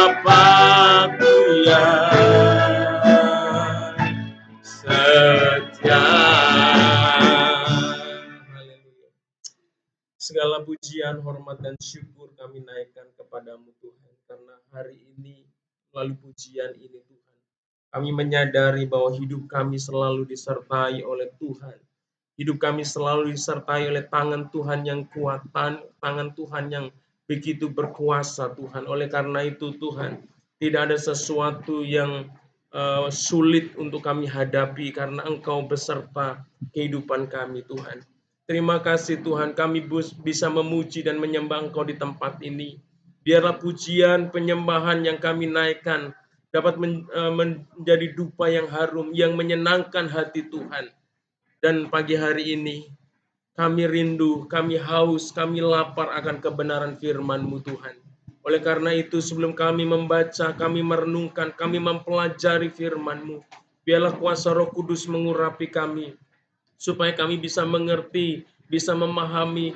Bapa-Ku yang setia. Haleluya. Segala pujian, hormat, dan syukur kami naikkan kepadamu Tuhan. Karena hari ini, melalui pujian ini Tuhan, kami menyadari bahwa hidup kami selalu disertai oleh Tuhan. Hidup kami selalu disertai oleh tangan Tuhan yang kuat, tangan Tuhan yang begitu berkuasa Tuhan. Oleh karena itu Tuhan, tidak ada sesuatu yang sulit untuk kami hadapi karena Engkau beserta kehidupan kami Tuhan. Terima kasih Tuhan, kami bisa memuji dan menyembah Engkau di tempat ini. Biarlah pujian, penyembahan yang kami naikkan dapat menjadi dupa yang harum, yang menyenangkan hati Tuhan. Dan pagi hari ini, kami rindu, kami haus, kami lapar akan kebenaran firman-Mu Tuhan. Oleh karena itu, sebelum kami membaca, kami merenungkan, kami mempelajari firman-Mu, biarlah kuasa Roh Kudus mengurapi kami, supaya kami bisa mengerti, bisa memahami,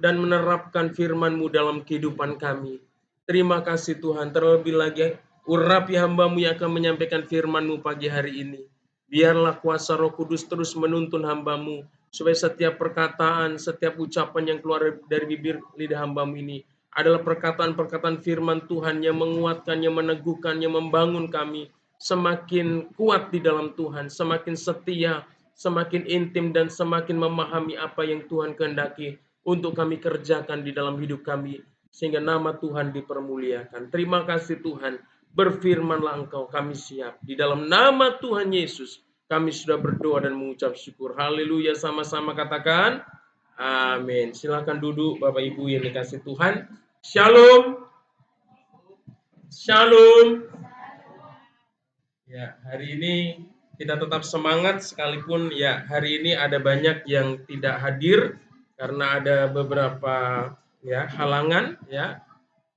dan menerapkan firman-Mu dalam kehidupan kami. Terima kasih Tuhan, terlebih lagi urapi hamba-Mu yang akan menyampaikan firman-Mu pagi hari ini. Biarlah kuasa Roh Kudus terus menuntun hamba-Mu, supaya setiap perkataan, setiap ucapan yang keluar dari bibir lidah hamba-Mu ini adalah perkataan-perkataan firman Tuhan yang menguatkan, yang meneguhkan, yang membangun kami semakin kuat di dalam Tuhan, semakin setia, semakin intim, dan semakin memahami apa yang Tuhan kehendaki untuk kami kerjakan di dalam hidup kami, sehingga nama Tuhan dipermuliakan. Terima kasih Tuhan, berfirmanlah Engkau, kami siap. Di dalam nama Tuhan Yesus, kami sudah berdoa dan mengucap syukur. Haleluya, sama-sama katakan amin. Silakan duduk Bapak Ibu yang dikasih Tuhan. Shalom. Shalom. Ya, hari ini kita tetap semangat sekalipun ya hari ini ada banyak yang tidak hadir karena ada beberapa ya halangan ya.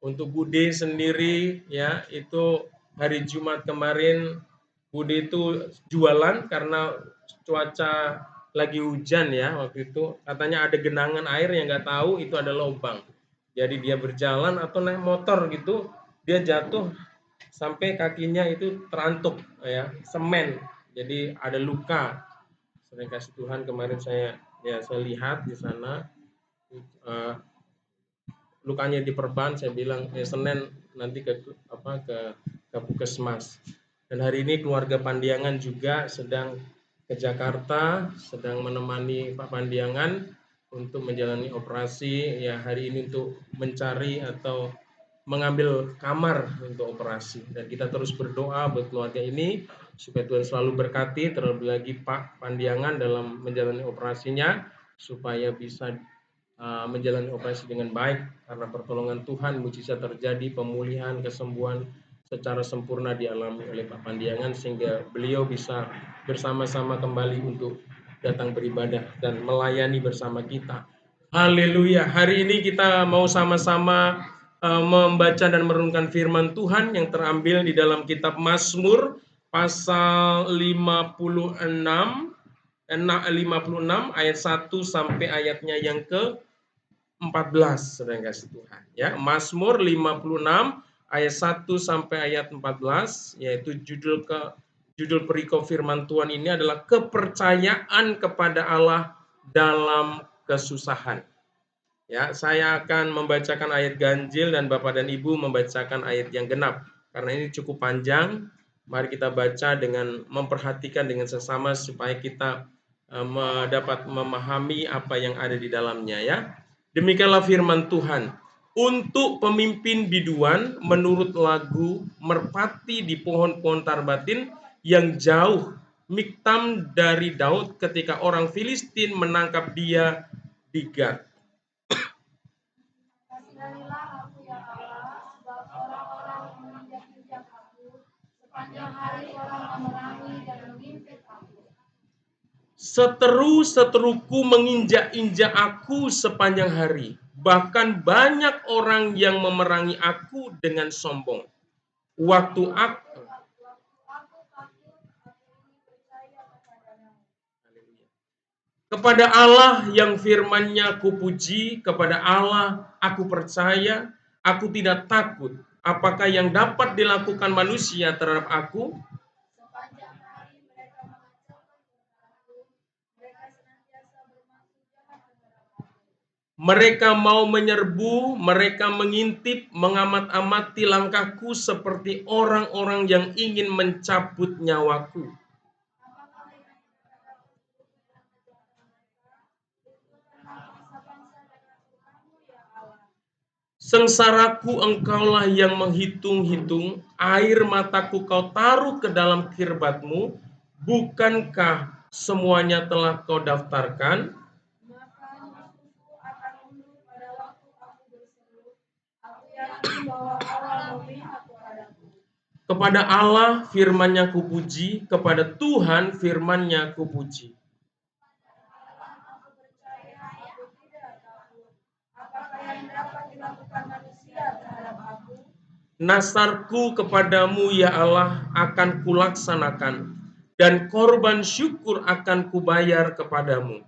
Untuk Bude sendiri ya itu hari Jumat kemarin Bude itu jualan karena cuaca lagi hujan ya waktu itu, katanya ada genangan air yang nggak tahu itu ada lubang. Jadi dia berjalan atau naik motor gitu, dia jatuh sampai kakinya itu terantuk ya semen, jadi ada luka. Sering kasih Tuhan kemarin saya lihat di sana eh, lukanya diperban. Saya bilang Senin nanti ke puskesmas. Dan hari ini keluarga Pandiangan juga sedang ke Jakarta, sedang menemani Pak Pandiangan untuk menjalani operasi ya hari ini untuk mencari atau mengambil kamar untuk operasi. Dan kita terus berdoa buat keluarga ini supaya Tuhan selalu berkati, terlebih lagi Pak Pandiangan dalam menjalani operasinya supaya bisa menjalani operasi dengan baik karena pertolongan Tuhan, mujizat terjadi, pemulihan, kesembuhan secara sempurna dialami oleh Pak Pandiangan sehingga beliau bisa bersama-sama kembali untuk datang beribadah dan melayani bersama kita. Haleluya. Hari ini kita mau sama-sama membaca dan merenungkan firman Tuhan yang terambil di dalam kitab Mazmur pasal 56 ayat 1 sampai ayatnya yang ke 14, sedang kasih Tuhan ya. Mazmur 56 ayat 1 sampai ayat 14, yaitu judul perikop firman Tuhan ini adalah kepercayaan kepada Allah dalam kesusahan. Ya, saya akan membacakan ayat ganjil dan Bapak dan Ibu membacakan ayat yang genap. Karena ini cukup panjang, mari kita baca dengan memperhatikan dengan sesama supaya kita dapat memahami apa yang ada di dalamnya ya. Demikianlah firman Tuhan. Untuk pemimpin biduan menurut lagu merpati di pohon-pohon tarbatin yang jauh, Miktam dari Daud ketika orang Filistin menangkap dia di Gat. Kasihanilah aku ya Allah, sebab orang-orang yang menginjak-injak aku, sepanjang hari orang memerangi dan mengimpit aku. Seteru-seteruku menginjak-injak aku sepanjang hari. Bahkan banyak orang yang memerangi aku dengan sombong. Waktu aku kepada Allah yang firman-Nya kupuji, kepada Allah aku percaya, aku tidak takut. Apakah yang dapat dilakukan manusia terhadap aku? Sepanjang hari mereka mengacaukan perkataanku, mereka senantiasa bermaksud jahat terhadap aku. Mereka mau menyerbu, mereka mengintip, mengamat-amati langkahku seperti orang-orang yang ingin mencabut nyawaku. Apakah yang dikatakan untuk dalam kejahatan mereka? Tuturkanlah bangsa-bangsa dan lakukanmu, ya Allah. Sengsaraku engkaulah yang menghitung-hitung, air mataku kau taruh ke dalam kirbatmu, bukankah semuanya telah kau daftarkan? Maka musuhku akan mundur pada waktu aku berseru. Aku yakin bahwa Allah memihak kepadaku. Kepada Allah firman-Nya kupuji, kepada Tuhan firman-Nya kupuji. Allah aku percaya, aku tidak takut. Apakah yang dapat dilakukan manusia terhadap aku? Nasarku kepadamu ya Allah akan kulaksanakan, dan korban syukur akan kubayar kepadamu.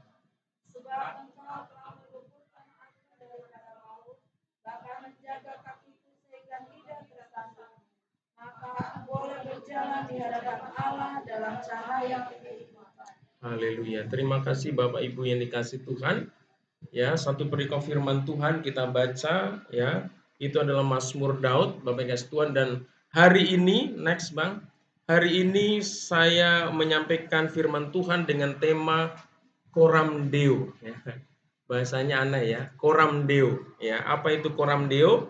Sebab engkau telah meluputkan aku daripada maut, bahkan menjaga kakiku sehingga tidak tersandung. Maka aku boleh berjalan di hadapan Allah dalam cahaya kehidupan. Haleluya. Terima kasih Bapak Ibu yang dikasih Tuhan. Ya, satu perikop firman Tuhan kita baca ya. Itu adalah Mazmur Daud, Bapak Ibu Tuhan, dan hari ini next Bang. Hari ini saya menyampaikan firman Tuhan dengan tema Coram Deo ya. Bahasanya aneh ya, Coram Deo ya. Apa itu Coram Deo?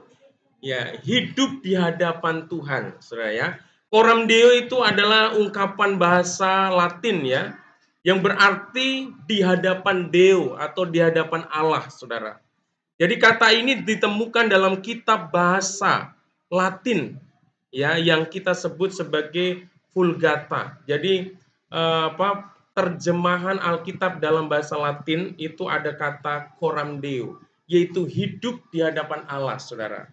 Ya, hidup di hadapan Tuhan, Saudara ya. Coram Deo itu adalah ungkapan bahasa Latin ya, yang berarti di hadapan Deo atau di hadapan Allah, Saudara. Jadi kata ini ditemukan dalam kitab bahasa Latin ya, yang kita sebut sebagai Vulgata. Jadi terjemahan Alkitab dalam bahasa Latin itu ada kata Coram Deo, yaitu hidup di hadapan Allah, Saudara.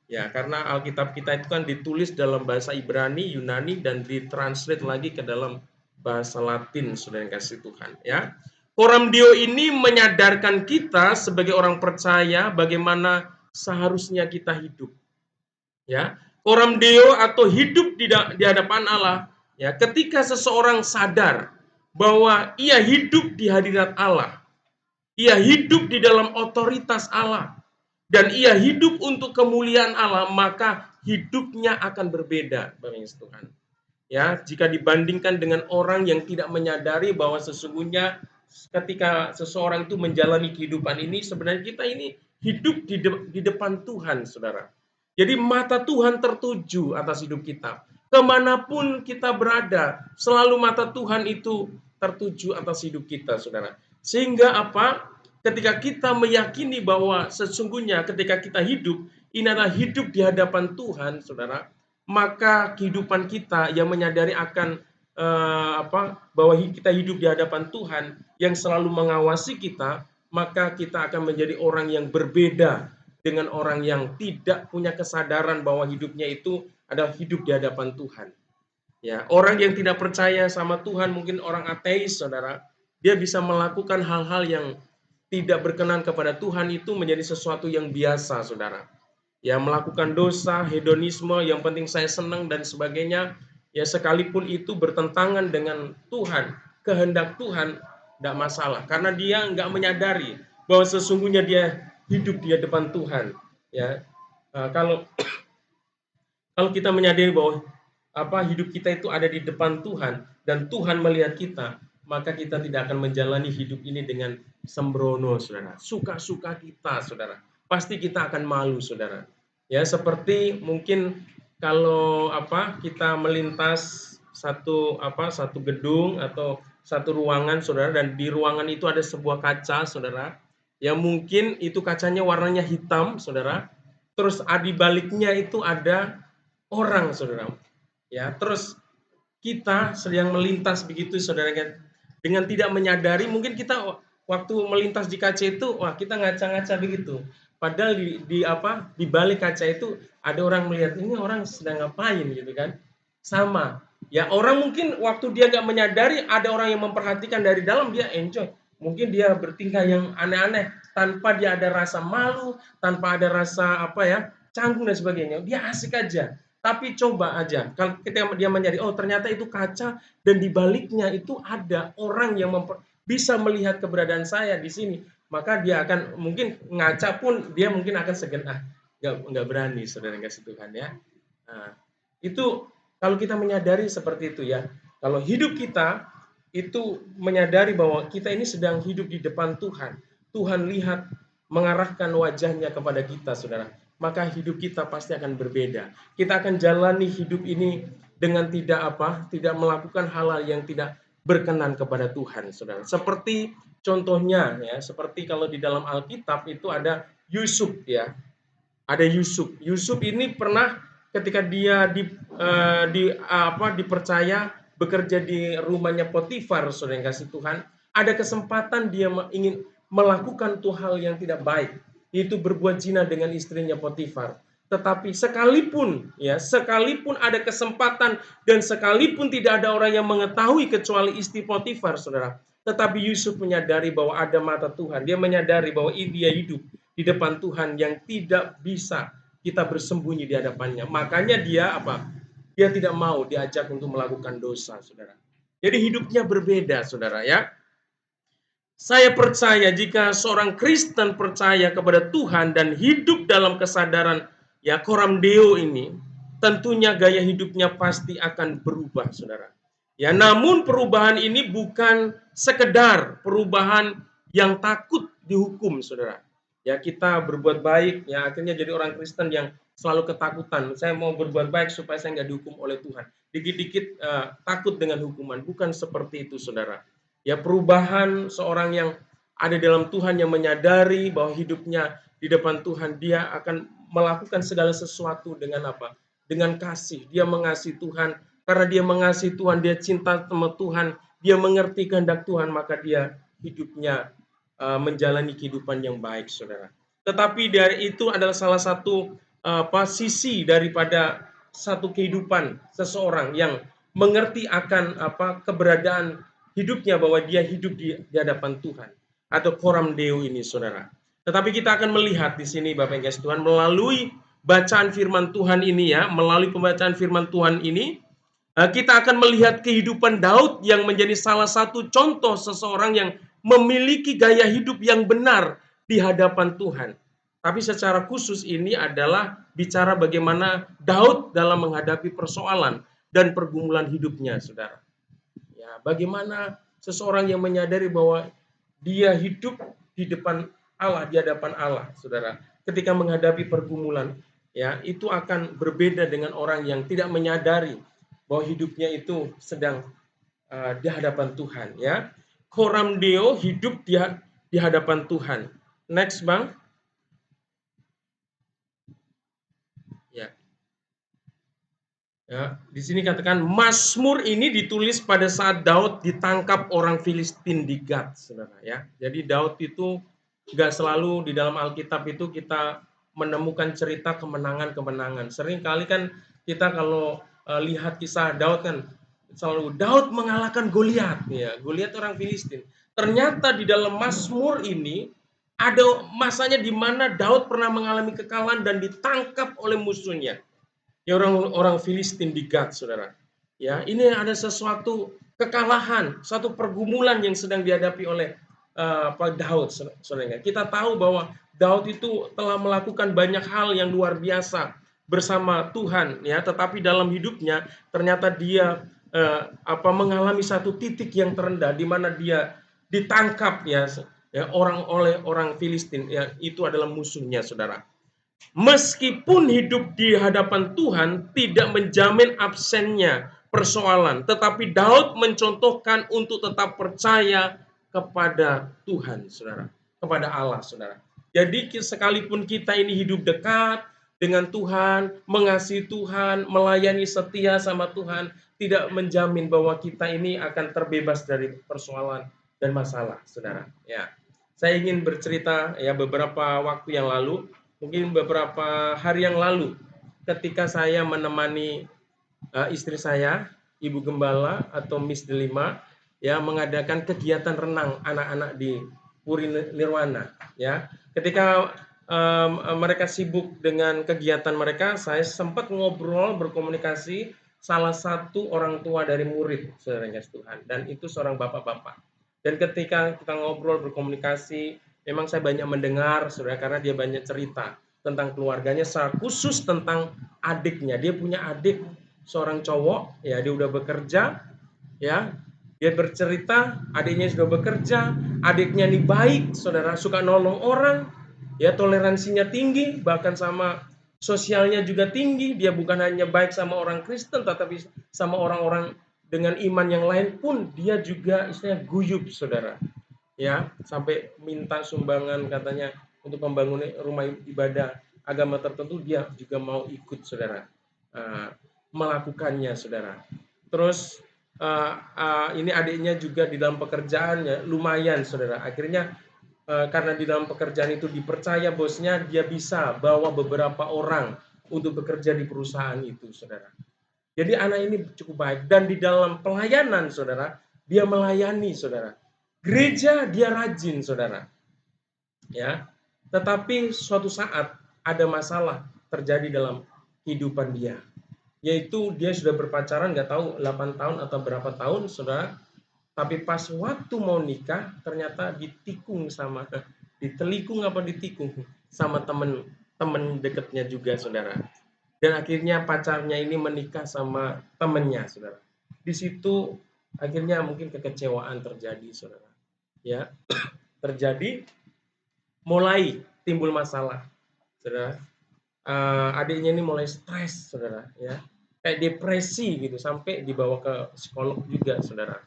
Ya, karena Alkitab kita itu kan ditulis dalam bahasa Ibrani, Yunani, dan ditranslate lagi ke dalam bahasa Latin, Saudara yang kasih Tuhan. Ya, Coram Deo ini menyadarkan kita sebagai orang percaya bagaimana seharusnya kita hidup. Ya, Coram Deo atau hidup di hadapan Allah. Ya, ketika seseorang sadar bahwa ia hidup di hadirat Allah, ia hidup di dalam otoritas Allah, dan ia hidup untuk kemuliaan Allah, maka hidupnya akan berbeda, Bapak Tuhan. Ya, jika dibandingkan dengan orang yang tidak menyadari bahwa sesungguhnya ketika seseorang itu menjalani kehidupan ini, sebenarnya kita ini hidup di depan Tuhan, Saudara. Jadi mata Tuhan tertuju atas hidup kita. Kemanapun kita berada, selalu mata Tuhan itu tertuju atas hidup kita, Saudara. Sehingga apa? Ketika kita meyakini bahwa sesungguhnya ketika kita hidup, ini adalah hidup di hadapan Tuhan, Saudara, maka kehidupan kita yang menyadari akan bahwa kita hidup di hadapan Tuhan yang selalu mengawasi kita, maka kita akan menjadi orang yang berbeda dengan orang yang tidak punya kesadaran bahwa hidupnya itu adalah hidup di hadapan Tuhan. Ya, orang yang tidak percaya sama Tuhan, mungkin orang ateis, Saudara, dia bisa melakukan hal-hal yang tidak berkenan kepada Tuhan itu menjadi sesuatu yang biasa, Saudara. Ya, melakukan dosa, hedonisme, yang penting saya senang dan sebagainya, ya sekalipun itu bertentangan dengan Tuhan, kehendak Tuhan, tidak masalah. Karena dia nggak menyadari bahwa sesungguhnya dia hidup di depan Tuhan. Ya, kalau kita menyadari bahwa hidup kita itu ada di depan Tuhan dan Tuhan melihat kita, maka kita tidak akan menjalani hidup ini dengan sembrono, Saudara. Suka-suka kita, Saudara. Pasti kita akan malu, Saudara. Ya, seperti mungkin kalau kita melintas satu gedung atau satu ruangan, Saudara, dan di ruangan itu ada sebuah kaca, Saudara. Yang mungkin itu kacanya warnanya hitam, Saudara. Terus di baliknya itu ada orang, Saudara. Ya, terus kita sedang melintas begitu, Saudara, dengan tidak menyadari, mungkin kita waktu melintas di kaca itu, wah, kita ngaca-ngaca begitu. Padahal di balik kaca itu ada orang melihat, ini orang sedang ngapain gitu kan. Sama. Ya, orang mungkin waktu dia nggak menyadari ada orang yang memperhatikan dari dalam, dia enjoy. Mungkin dia bertingkah yang aneh-aneh tanpa dia ada rasa malu, tanpa ada rasa canggung dan sebagainya, dia asik aja. Tapi coba aja, kalau ketika dia menyadari, oh ternyata itu kaca dan di baliknya itu ada orang yang bisa melihat keberadaan saya di sini, maka dia akan mungkin ngaca pun dia mungkin akan segan, nggak berani, saudara kasih Tuhan ya. Nah, itu kalau kita menyadari seperti itu ya, kalau hidup kita itu menyadari bahwa kita ini sedang hidup di depan Tuhan, Tuhan lihat mengarahkan wajahnya kepada kita, saudara, maka hidup kita pasti akan berbeda. Kita akan jalani hidup ini dengan tidak melakukan hal-hal yang tidak berkenan kepada Tuhan, saudara. Seperti contohnya ya, seperti kalau di dalam Alkitab itu ada Yusuf ya, ada Yusuf. Yusuf ini pernah ketika dia dipercaya bekerja di rumahnya Potifar, saudara yang kasih Tuhan, ada kesempatan dia ingin melakukan tuh hal yang tidak baik, yaitu berbuat zina dengan istrinya Potifar. Tetapi sekalipun ada kesempatan dan sekalipun tidak ada orang yang mengetahui kecuali istri Potifar, saudara. Tetapi Yusuf menyadari bahwa ada mata Tuhan. Dia menyadari bahwa dia hidup di depan Tuhan yang tidak bisa kita bersembunyi di hadapannya. Makanya dia Dia tidak mau diajak untuk melakukan dosa, saudara. Jadi hidupnya berbeda, saudara ya. Saya percaya jika seorang Kristen percaya kepada Tuhan dan hidup dalam kesadaran ya coram Deo ini, tentunya gaya hidupnya pasti akan berubah, saudara. Ya, namun perubahan ini bukan sekedar perubahan yang takut dihukum, saudara. Ya, kita berbuat baik, ya akhirnya jadi orang Kristen yang selalu ketakutan. Saya mau berbuat baik supaya saya nggak dihukum oleh Tuhan. Dikit-dikit takut dengan hukuman. Bukan seperti itu, saudara. Ya, perubahan seorang yang ada dalam Tuhan yang menyadari bahwa hidupnya di depan Tuhan, dia akan melakukan segala sesuatu dengan dengan kasih. Dia mengasihi Tuhan, karena dia mengasihi Tuhan, dia cinta sama Tuhan, dia mengerti kehendak Tuhan, maka dia hidupnya menjalani kehidupan yang baik, saudara. Tetapi dari itu adalah salah satu sisi daripada satu kehidupan seseorang yang mengerti akan keberadaan hidupnya, bahwa dia hidup di hadapan Tuhan atau coram Deo ini, saudara. Tetapi kita akan melihat di sini, Bapak Ibu Tuhan, melalui bacaan firman Tuhan ini ya, melalui pembacaan firman Tuhan ini, kita akan melihat kehidupan Daud yang menjadi salah satu contoh seseorang yang memiliki gaya hidup yang benar di hadapan Tuhan. Tapi secara khusus ini adalah bicara bagaimana Daud dalam menghadapi persoalan dan pergumulan hidupnya, saudara. Ya, bagaimana seseorang yang menyadari bahwa dia hidup di depan Allah, di hadapan Allah, saudara. Ketika menghadapi pergumulan, ya itu akan berbeda dengan orang yang tidak menyadari bahwa hidupnya itu sedang di hadapan Tuhan. Ya, coram Deo, hidup di hadapan Tuhan. Next, Bang. Ya. Ya, di sini katakan Mazmur ini ditulis pada saat Daud ditangkap orang Filistin di Gat, saudara ya. Jadi Daud itu nggak selalu di dalam Alkitab itu kita menemukan cerita kemenangan-kemenangan. Sering kali kan kita kalau lihat kisah Daud kan selalu Daud mengalahkan Goliat, ya. Goliat orang Filistin. Ternyata di dalam Mazmur ini ada masanya di mana Daud pernah mengalami kekalahan dan ditangkap oleh musuhnya. Ya, orang-orang Filistin di Gat, saudara. Ya, ini ada sesuatu kekalahan, satu pergumulan yang sedang dihadapi oleh Daud, saudara. Kita tahu bahwa Daud itu telah melakukan banyak hal yang luar biasa bersama Tuhan, ya. Tetapi dalam hidupnya ternyata dia mengalami satu titik yang terendah di mana dia ditangkap oleh orang Filistin, ya itu adalah musuhnya, saudara. Meskipun hidup di hadapan Tuhan tidak menjamin absennya persoalan, tetapi Daud mencontohkan untuk tetap percaya kepada Tuhan, saudara, kepada Allah, saudara. Jadi sekalipun kita ini hidup dekat dengan Tuhan, mengasihi Tuhan, melayani setia sama Tuhan, tidak menjamin bahwa kita ini akan terbebas dari persoalan dan masalah, saudara. Ya, saya ingin bercerita ya beberapa waktu yang lalu. Mungkin beberapa hari yang lalu, ketika saya menemani istri saya, Ibu Gembala atau Miss Delima, ya mengadakan kegiatan renang anak-anak di Puri Nirwana. Ya, ketika mereka sibuk dengan kegiatan mereka, saya sempat ngobrol, berkomunikasi salah satu orang tua dari murid, saudara yang kasih Tuhan, dan itu seorang bapak-bapak. Dan ketika kita ngobrol, berkomunikasi, memang saya banyak mendengar, saudara, karena dia banyak cerita tentang keluarganya, secara khusus tentang adiknya. Dia punya adik, seorang cowok, ya, dia udah bekerja, ya, dia bercerita adiknya sudah bekerja, adiknya ini baik, saudara, suka nolong orang, ya, toleransinya tinggi, bahkan sama sosialnya juga tinggi. Dia bukan hanya baik sama orang Kristen, tetapi sama orang-orang dengan iman yang lain pun dia juga istilahnya guyup, saudara, ya, sampai minta sumbangan katanya untuk membangun rumah ibadah agama tertentu, dia juga mau ikut, saudara, uh, melakukannya, saudara. Terus ini adiknya juga di dalam pekerjaannya lumayan, saudara. Akhirnya karena di dalam pekerjaan itu dipercaya bosnya, dia bisa bawa beberapa orang untuk bekerja di perusahaan itu, saudara. Jadi anak ini cukup baik, dan di dalam pelayanan, saudara, dia melayani, saudara. Gereja dia rajin, saudara. Ya. Tetapi suatu saat ada masalah terjadi dalam kehidupan dia. Yaitu dia sudah berpacaran nggak tahu 8 tahun atau berapa tahun, saudara. Tapi pas waktu mau nikah ternyata ditikung sama ditelikung apa ditikung sama temen dekatnya juga, saudara. Dan akhirnya pacarnya ini menikah sama temennya, saudara. Di situ akhirnya mungkin kekecewaan terjadi, saudara. Ya, terjadi, mulai timbul masalah, saudara. Adiknya ini mulai stres, saudara, ya, kayak depresi gitu, sampai dibawa ke psikolog juga, saudara.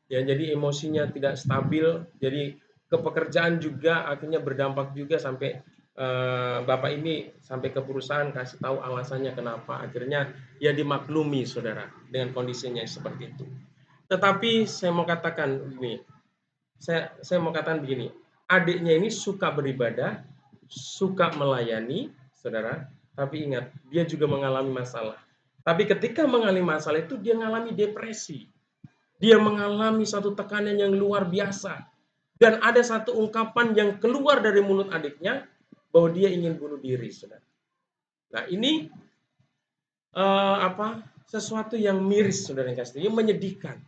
Ya, jadi emosinya tidak stabil, jadi ke pekerjaan juga akhirnya berdampak juga, sampai bapak ini sampai ke perusahaan kasih tahu alasannya kenapa, akhirnya ya dimaklumi, saudara, dengan kondisinya seperti itu. Tetapi saya mau katakan begini, saya mau katakan begini, adiknya ini suka beribadah, suka melayani, saudara, tapi ingat, dia juga mengalami masalah. Tapi ketika mengalami masalah itu dia mengalami depresi. Dia mengalami satu tekanan yang luar biasa. Dan ada satu ungkapan yang keluar dari mulut adiknya bahwa dia ingin bunuh diri, saudara. Nah, ini sesuatu yang miris, saudara yang kasih, yang menyedihkan.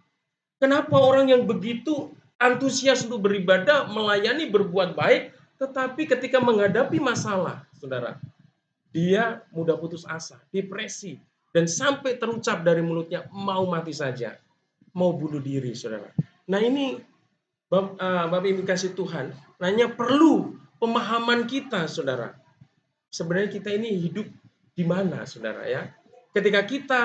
Kenapa orang yang begitu antusias untuk beribadah, melayani, berbuat baik, tetapi ketika menghadapi masalah, saudara, dia mudah putus asa, depresi, dan sampai terucap dari mulutnya mau mati saja, mau bunuh diri, saudara. Nah, ini Bapak Ibu kasih Tuhan, nanya perlu pemahaman kita, saudara. Sebenarnya kita ini hidup di mana, saudara, ya? Ketika kita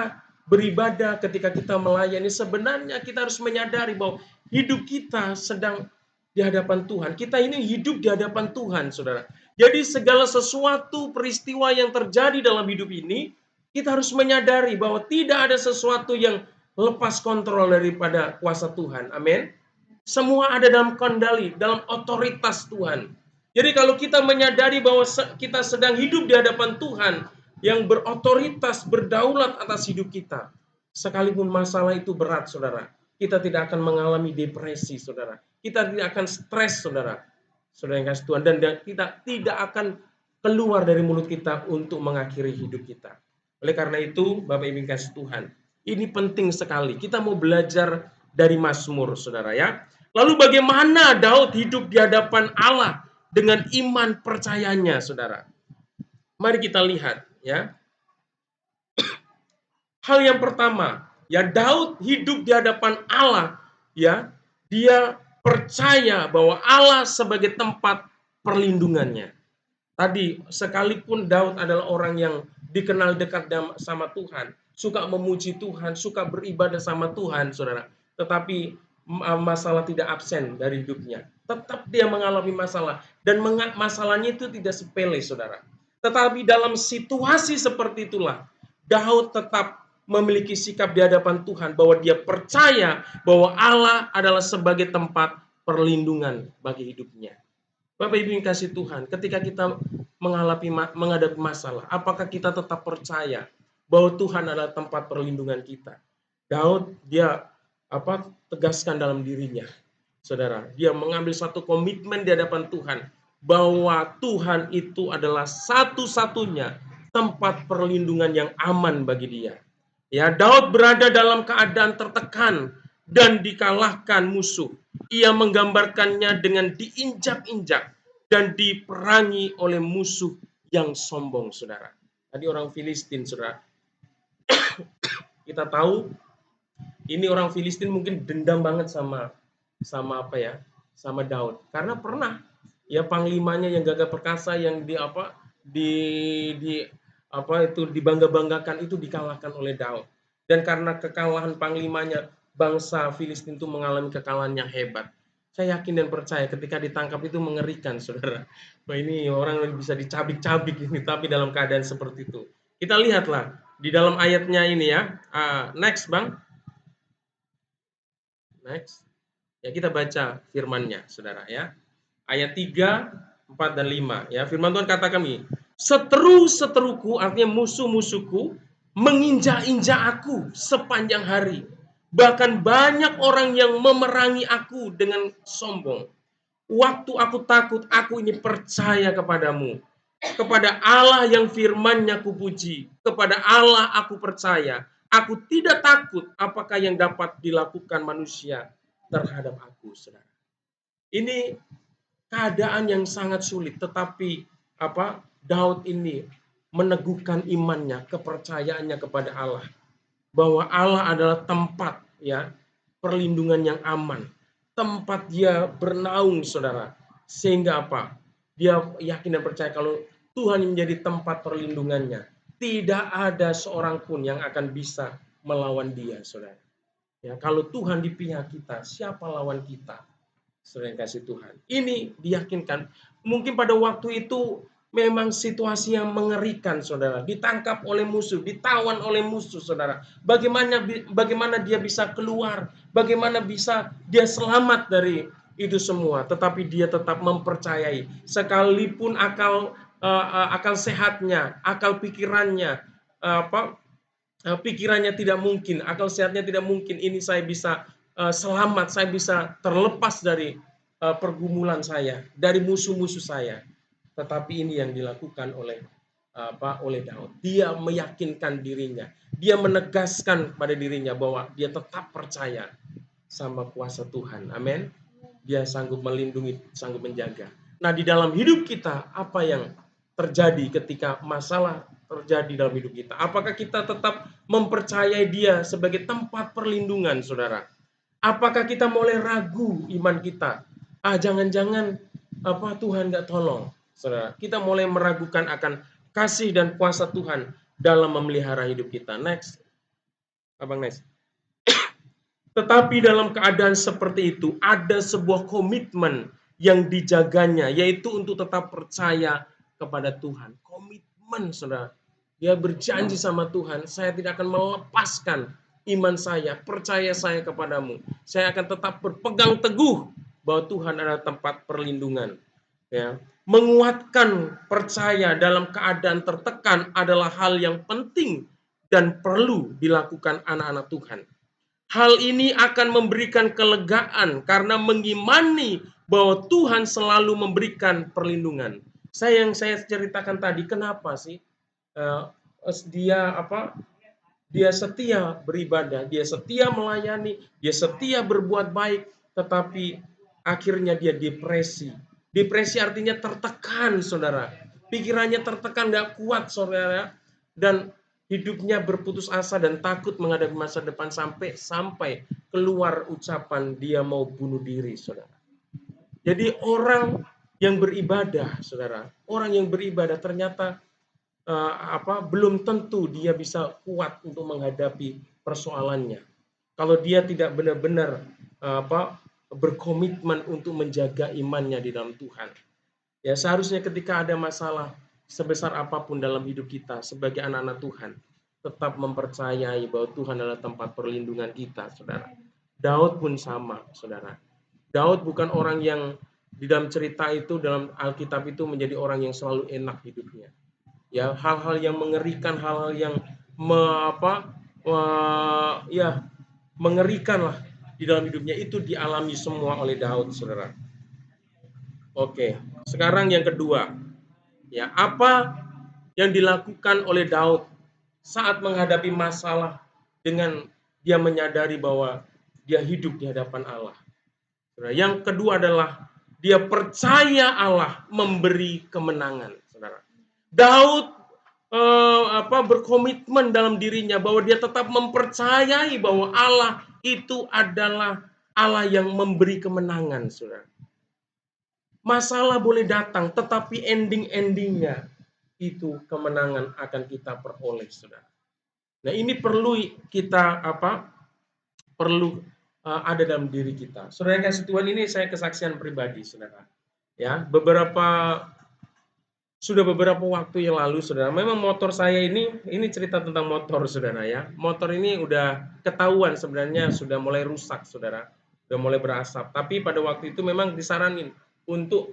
beribadah, ketika kita melayani, sebenarnya kita harus menyadari bahwa hidup kita sedang di hadapan Tuhan. Kita ini hidup di hadapan Tuhan, saudara. Jadi segala sesuatu peristiwa yang terjadi dalam hidup ini, kita harus menyadari bahwa tidak ada sesuatu yang lepas kontrol daripada kuasa Tuhan. Amin. Semua ada dalam kendali, dalam otoritas Tuhan. Jadi kalau kita menyadari bahwa kita sedang hidup di hadapan Tuhan yang berotoritas, berdaulat atas hidup kita, sekalipun masalah itu berat, saudara, kita tidak akan mengalami depresi, saudara. Kita tidak akan stres, saudara. Saudara yang kasih Tuhan, dan kita tidak akan keluar dari mulut kita untuk mengakhiri hidup kita. Oleh karena itu, Bapak Ibu kasih Tuhan, ini penting sekali. Kita mau belajar dari Mazmur, saudara, ya. Lalu bagaimana Daud hidup di hadapan Allah dengan iman percayanya, saudara? Mari kita lihat, ya. Hal yang pertama, ya, Daud hidup di hadapan Allah, ya. Dia percaya bahwa Allah sebagai tempat perlindungannya. Tadi, sekalipun Daud adalah orang yang dikenal dekat sama Tuhan, suka memuji Tuhan, suka beribadah sama Tuhan, saudara. Tetapi masalah tidak absen dari hidupnya. Tetap dia mengalami masalah. Dan masalahnya itu tidak sepele, saudara. Tetapi dalam situasi seperti itulah, Daud tetap memiliki sikap di hadapan Tuhan bahwa dia percaya bahwa Allah adalah sebagai tempat perlindungan bagi hidupnya. Bapak Ibu yang kasih Tuhan, ketika kita menghadapi masalah, apakah kita tetap percaya bahwa Tuhan adalah tempat perlindungan kita? Daud dia tegaskan dalam dirinya, saudara. Dia mengambil satu komitmen di hadapan Tuhan bahwa Tuhan itu adalah satu-satunya tempat perlindungan yang aman bagi dia. Ya, Daud berada dalam keadaan tertekan dan dikalahkan musuh. Ia menggambarkannya dengan diinjak-injak dan diperangi oleh musuh yang sombong, saudara. Tadi orang Filistin, saudara. Kita tahu ini orang Filistin mungkin dendam banget sama sama apa ya? Sama Daud. Karena pernah ya panglimanya yang gagah perkasa yang di apa itu dibangga-banggakan itu dikalahkan oleh Daud. Dan karena kekalahan panglimanya, bangsa Filistin itu mengalami kekalahan yang hebat. Saya yakin dan percaya ketika ditangkap itu mengerikan, saudara. Wah, ini orang bisa dicabik-cabik ini, tapi dalam keadaan seperti itu. Kita lihatlah di dalam ayatnya ini ya. Next, Bang. Next. Ya, kita baca firman-Nya, saudara ya. Ayat 3, 4, dan 5. Ya, firman Tuhan katakan ini. Seteru-seteruku, artinya musuh-musuhku, menginjak-injak aku sepanjang hari. Bahkan banyak orang yang memerangi aku dengan sombong. Waktu aku takut, aku ini percaya kepadamu. Kepada Allah yang firman-Nya kupuji. Kepada Allah aku percaya. Aku tidak takut apakah yang dapat dilakukan manusia terhadap aku, saudara. Ini keadaan yang sangat sulit, tetapi Daud ini meneguhkan imannya, kepercayaannya kepada Allah, bahwa Allah adalah tempat ya perlindungan yang aman, tempat dia bernaung, saudara. Sehingga dia yakin dan percaya kalau Tuhan menjadi tempat perlindungannya. Tidak ada seorang pun yang akan bisa melawan dia, saudara. Ya, kalau Tuhan di pihak kita, siapa lawan kita? Sering kasih Tuhan. Ini diyakinkan. Mungkin pada waktu itu memang situasi yang mengerikan, saudara. Ditangkap oleh musuh, ditawan oleh musuh, saudara. Bagaimana dia bisa keluar? Bagaimana bisa dia selamat dari itu semua? Tetapi dia tetap mempercayai, sekalipun akal sehatnya, akal pikirannya, pikirannya tidak mungkin, akal sehatnya tidak mungkin ini saya bisa selamat, saya bisa terlepas dari pergumulan saya, dari musuh-musuh saya. Tetapi ini yang dilakukan oleh Daud. Dia meyakinkan dirinya, dia menegaskan pada dirinya bahwa dia tetap percaya sama kuasa Tuhan. Amin. Dia sanggup melindungi, sanggup menjaga. Nah, di dalam hidup kita, apa yang terjadi ketika masalah terjadi dalam hidup kita? Apakah kita tetap mempercayai dia sebagai tempat perlindungan, saudara? Apakah kita mulai ragu iman kita? Jangan-jangan Tuhan nggak tolong, saudara. Kita mulai meragukan akan kasih dan kuasa Tuhan dalam memelihara hidup kita. Next, Abang next. Tetapi dalam keadaan seperti itu, ada sebuah komitmen yang dijaganya, yaitu untuk tetap percaya kepada Tuhan. Komitmen, saudara. Dia berjanji sama Tuhan, saya tidak akan melepaskan iman saya, percaya saya kepadamu. Saya akan tetap berpegang teguh bahwa Tuhan adalah tempat perlindungan. Ya. Menguatkan percaya dalam keadaan tertekan adalah hal yang penting dan perlu dilakukan anak-anak Tuhan. Hal ini akan memberikan kelegaan karena mengimani bahwa Tuhan selalu memberikan perlindungan. Yang saya ceritakan tadi, kenapa sih dia dia setia beribadah, dia setia melayani, dia setia berbuat baik, tetapi akhirnya dia depresi. Depresi artinya tertekan, saudara. Pikirannya tertekan, gak kuat, saudara. Dan hidupnya berputus asa dan takut menghadapi masa depan sampai keluar ucapan dia mau bunuh diri, saudara. Jadi orang yang beribadah, saudara, orang yang beribadah ternyata belum tentu dia bisa kuat untuk menghadapi persoalannya. Kalau dia tidak benar-benar berkomitmen untuk menjaga imannya di dalam Tuhan. Ya, seharusnya ketika ada masalah sebesar apapun dalam hidup kita sebagai anak-anak Tuhan, tetap mempercayai bahwa Tuhan adalah tempat perlindungan kita, saudara. Daud pun sama, saudara. Daud bukan orang yang di dalam cerita itu, dalam Alkitab itu menjadi orang yang selalu enak hidupnya. Ya, hal-hal yang mengerikan, hal-hal yang mengerikan lah di dalam hidupnya itu dialami semua oleh Daud, saudara. Oke. Sekarang yang kedua, ya, apa yang dilakukan oleh Daud saat menghadapi masalah dengan dia menyadari bahwa dia hidup di hadapan Allah. Yang kedua adalah dia percaya Allah memberi kemenangan, saudara. Daud berkomitmen dalam dirinya bahwa dia tetap mempercayai bahwa Allah itu adalah Allah yang memberi kemenangan, saudara. Masalah boleh datang, tetapi ending-endingnya itu kemenangan akan kita peroleh, saudara. Nah, ini perlu kita perlu ada dalam diri kita. Saudara yang kasih Tuhan, ini saya kesaksian pribadi, saudara. Ya, sudah beberapa waktu yang lalu, saudara. Memang motor saya ini cerita tentang motor, saudara ya. Motor ini udah ketahuan sebenarnya sudah mulai rusak, saudara. Sudah mulai berasap. Tapi pada waktu itu memang disaranin untuk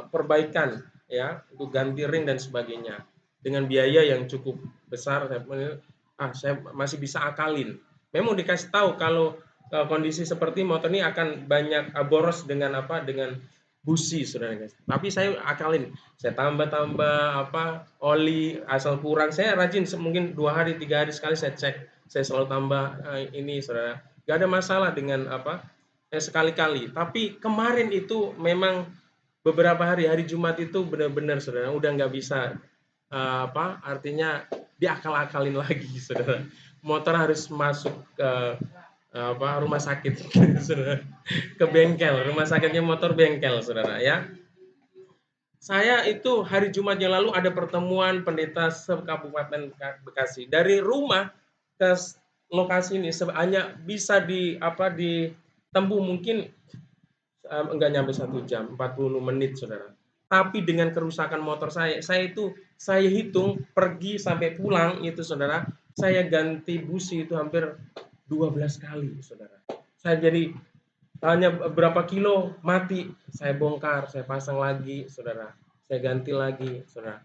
perbaikan, ya, untuk ganti ring dan sebagainya. Dengan biaya yang cukup besar, saya masih bisa akalin. Memang dikasih tahu kalau kondisi seperti motor ini akan banyak boros dengan busi, saudara guys. Tapi saya akalin, saya tambah oli, asal kurang saya rajin, mungkin 2 hari 3 hari sekali saya cek, saya selalu tambah ini, saudara. Gak ada masalah dengan sekali-kali. Tapi kemarin itu memang beberapa hari Jumat itu benar-benar, saudara, udah nggak bisa artinya diakal-akalin lagi, saudara. Motor harus masuk ke rumah sakit, saudara, ke bengkel, rumah sakitnya motor bengkel, saudara ya. Saya itu hari Jumat yang lalu ada pertemuan pendeta se-Kabupaten Bekasi. Dari rumah ke lokasi ini hanya bisa ditempuh mungkin enggak nyampe 1 jam, 40 menit, saudara. Tapi dengan kerusakan motor saya hitung pergi sampai pulang itu, saudara, saya ganti busi itu hampir 12 kali, saudara. Saya jadi hanya berapa kilo mati, saya bongkar, saya pasang lagi, saudara. Saya ganti lagi, saudara.